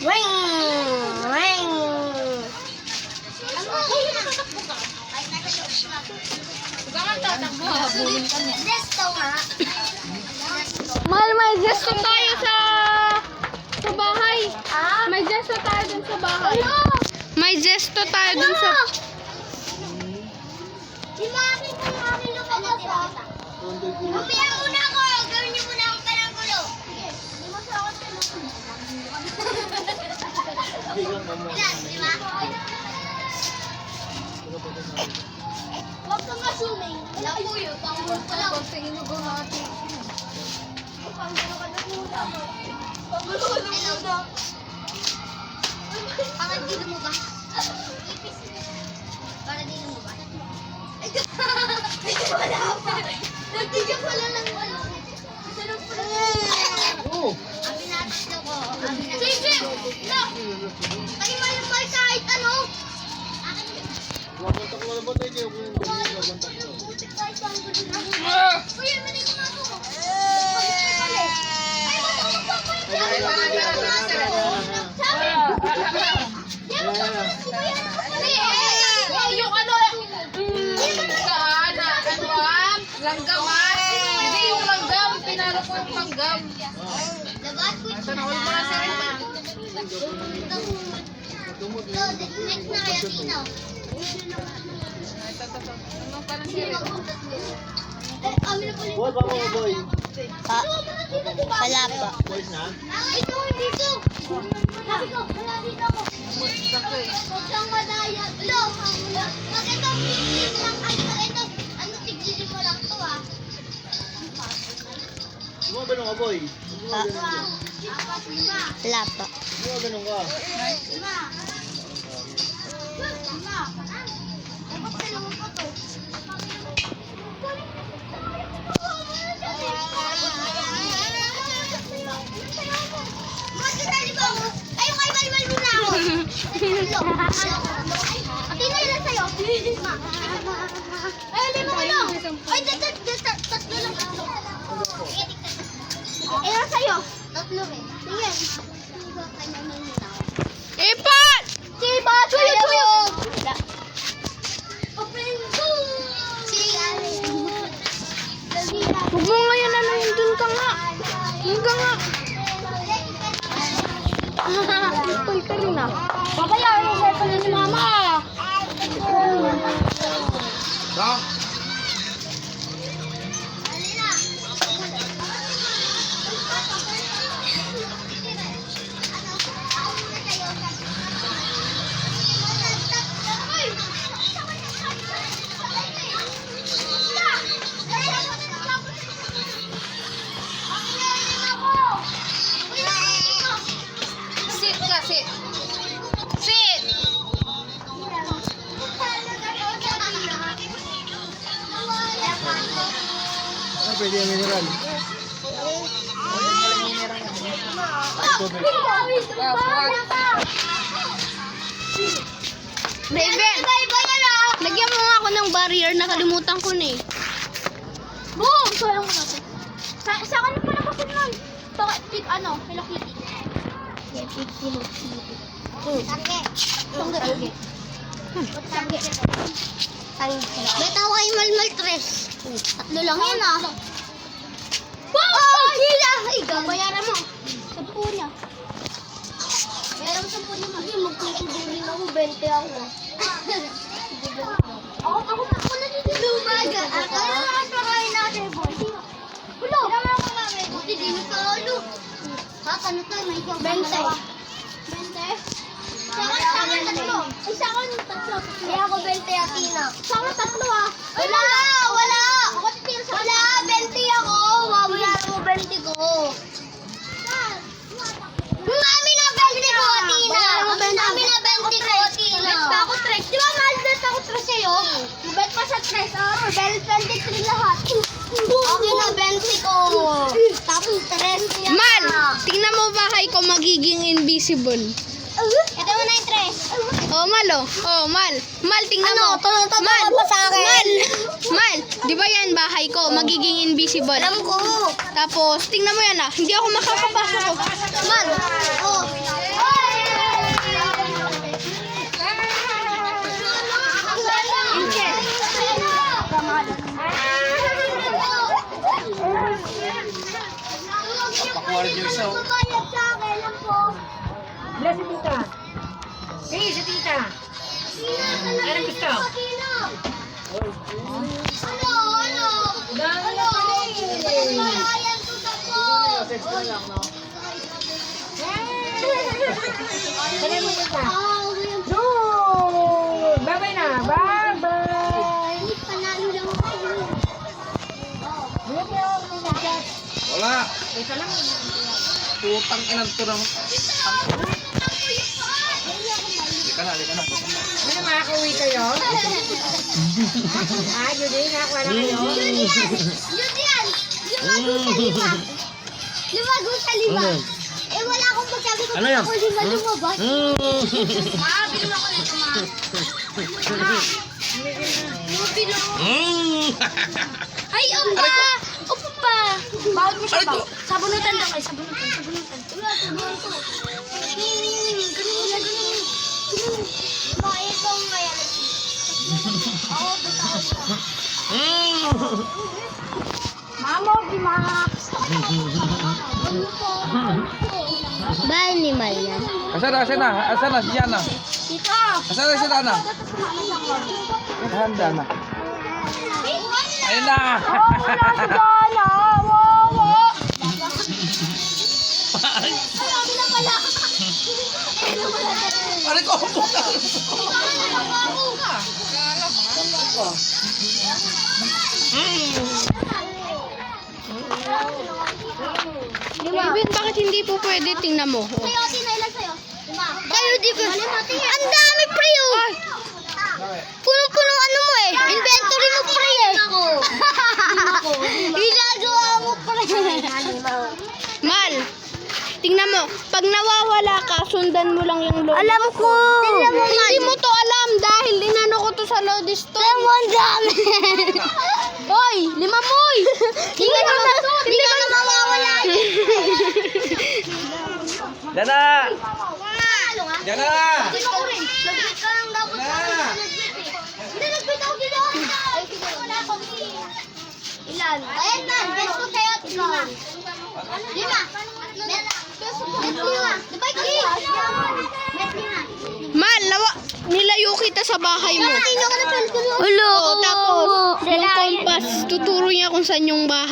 Weng! Weng! Mahal, may gesto tayo sa bahay. May gesto tayo dun sa bahay. May gesto tayo dun sa... Si Mami kung Mami lumabas ha. Mamaya muna ako. Gawin niyo muna ako pa ng gulo. Hindi mo sa ako Ilan, di ba? Huwag kang assuming. Wala po yun. Pangulo pa lang. Pangulo ko natin. Pangulo ka na muna. Pangulo ka na muna. Para di lumabas. Ipis. Para di lumabas. Wala pa. Nagtigil pala lang wala. Sarap pala. Amin natin ko. Sige! Look! Tayo malambay kahit ano. Wabantak mo na ba tayo? Wabantak mo. Kuya, manig mo ako. Ay, matulog ka po. Yung ano, langgam. Hindi yung langgam, pinalo ko yung langgam. Labas ko siya. Next na kaya tinaw. Boy, baka mo boy. Wala pa. Boys na? Ito, dito. Sabi ko, wala dito ako. Huwag kang madaya. Lo, pag ito, tigilin lang. Ito, ano, tigilin mo lang to ah. Gumaganong ka boy. Apat, lima. Wala pa. Gumaganong ka. Lima. Lima. Dapat dalawang pa to. Ayaw kayo balimal muna ako. Tina, ilan sa'yo? Lima. Ay, lima ko lang. Ay, tatlo lang. Ilan sa'yo? Tatlo eh. Tingin. Ipat! Siba, tuyok! Open go! Huwag mo ngayon ano, dun ka nga. Dun ka nga. Ipal ka rin ah. Papaya, yung cellphone na si Mama. Ha? Sit ka, sit. Sit! Ano pwede yung mineral? Raven, lagyan mo nga ako ng barrier. Nakalimutan ko na eh. Boom! Sayang mo natin. Sa ano pa napasin nun? Ano? Hello Kitty. Tangge. Betaw kay Malmal Tres. Tatlo lang yan ah. Wow! Sila! Ay, bayaran mo. 10 niya. Bayaran mo 10 niya. Hindi, magtutudurin ako. 20 ako. Ako na dito. Lumaga. Ako na nakapakain natin, boy. Hulo! Buti di mo kaalo. Ha, ano to? May ikaw. 20. 20? Saka tatlo. Ay, saka tatlo. Kaya ako 20 atina. Saka tatlo ah. Wala! Ako titira sa wala! 20 ako. Mabayaran mo 20 ko. Mami na 20 ko, Tina. Mami na 20 ko, Tina. Bet pa ako 3. Di ba mahal bet ako 3 sa'yo? Bet pa sa 3. Bet 23 lahat. Okay na 20 ko. Tapos 3 niya. Mal, tingnan mo bahay ko magiging invisible. Ito mo na yung 3. Oh, Mal, oh. Oh, Mal. Mal, tingnan Ano? mo. Tulong-tulong Mal, pa sa akin. Mal, di ba yan bahay ko? Magiging invisible. Alam ko. Tapos, tingnan mo yan ah. Hindi ako makakapasok. Man. Oh. Bless si tita. Hey, si tita. Anong gusto? Dali mo tita. Yun! Bye-bye na. Bye-bye! Bigyan niyo ako ng nag-chat. Wala. Teka lang. Putang inan to ng... Halika na. Ano, makakauwi kayo? Judy, nakakuha na kayo? Lumago sa lima. Eh, wala akong pagsabi ko. Ano yan? Ako lima lumabas. Bilong ako nito, ma. Ay, opa! Opa pa! Bawal mo siya, bawal. Sabunutan daw kayo, sabunutan. Mamo, di Max! Ba, animal yan? Asan na si Yana? Tito! Asan na si Dana? Handa na. Ayun na! Sana! Wawa! Sabi na pala. Ano ko? David, bakit hindi po pwede? Tingnan mo. Oh. Sa'yo, Tina, ilan sa'yo? Lima. Kayo, di ko. Ang dami, pre, oh. Punong-puno ano mo eh. Inventory mo, pre, eh. Ginagawa mo, pre. Mal, tingnan mo. Pag nawawala ka, sundan mo lang yung load. Alam ko. Tingnan mo, Hindi mo to alam dahil inano ko to sa load store. Tingnan mo, ang dami. Hoy, lima moy! Hindi ka na mawawala. Yana! Yana! Hindi mo rin. Nag-bit ka lang dapat sa akin. Hindi, nag-bit ako gano'n. Ay, sige, wala akong ilan. Ayan na, best ko sa'yo. Lima. Lima. Bet lima. Di ba ikaw? Bet lima. Mal, nilayo kita sa bahay mo. Sino ka na pencil mo? Oo, tapos yung compass, tuturo niya kung saan yung bahay.